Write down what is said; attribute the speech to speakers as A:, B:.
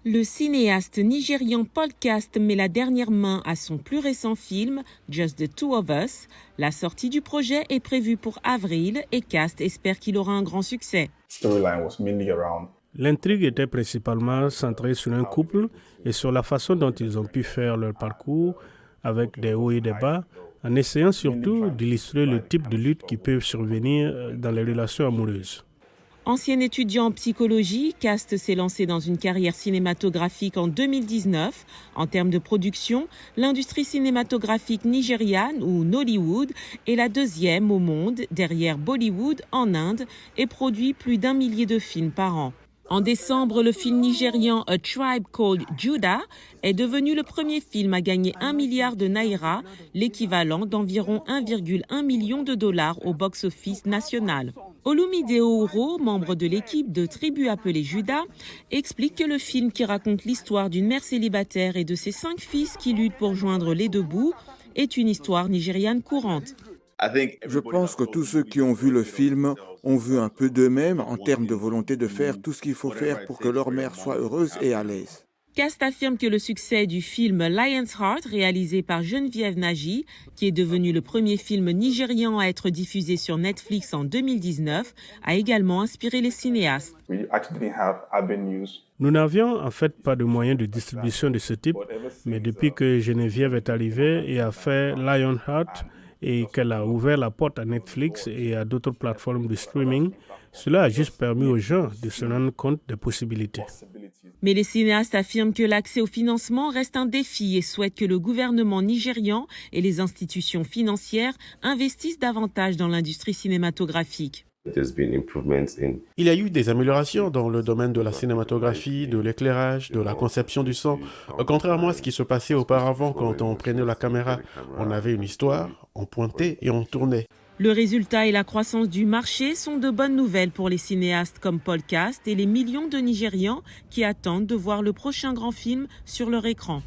A: Le cinéaste nigérian Paul Cast met la dernière main à son plus récent film, Just the Two of Us. La sortie du projet est prévue pour avril et Cast espère qu'il aura un grand succès.
B: L'intrigue était principalement centrée sur un couple et sur la façon dont ils ont pu faire leur parcours avec des hauts et des bas, en essayant surtout d'illustrer le type de lutte qui peut survenir dans les relations amoureuses.
A: Ancien étudiant en psychologie, Cast s'est lancé dans une carrière cinématographique en 2019. En termes de production, l'industrie cinématographique nigériane, ou Nollywood, est la deuxième au monde, derrière Bollywood en Inde, et produit plus d'1 millier de films par an. En décembre, le film nigérian A Tribe Called Judah est devenu le premier film à gagner 1 milliard de naira, l'équivalent d'environ 1,1 million de dollars au box-office national. Olumide Ouro, membre de l'équipe de Tribu appelée Judah, explique que le film qui raconte l'histoire d'une mère célibataire et de ses 5 fils qui luttent pour joindre les deux bouts est une histoire nigériane courante.
C: Je pense que tous ceux qui ont vu le film ont vu un peu d'eux-mêmes en termes de volonté de faire tout ce qu'il faut faire pour que leur mère soit heureuse et à l'aise.
A: Cast affirme que le succès du film Lion's Heart, réalisé par Geneviève Nagy, qui est devenu le premier film nigérian à être diffusé sur Netflix en 2019, a également inspiré les cinéastes.
B: Nous n'avions en fait pas de moyens de distribution de ce type, mais depuis que Geneviève est arrivée et a fait Lionheart, et qu'elle a ouvert la porte à Netflix et à d'autres plateformes de streaming, cela a juste permis aux gens de se rendre compte des possibilités.
A: Mais les cinéastes affirment que l'accès au financement reste un défi et souhaitent que le gouvernement nigérian et les institutions financières investissent davantage dans l'industrie cinématographique.
D: Il y a eu des améliorations dans le domaine de la cinématographie, de l'éclairage, de la conception du son. Contrairement à ce qui se passait auparavant quand on prenait la caméra, on avait une histoire, on pointait et on tournait.
A: Le résultat et la croissance du marché sont de bonnes nouvelles pour les cinéastes comme Paul Cast et les millions de Nigérians qui attendent de voir le prochain grand film sur leur écran.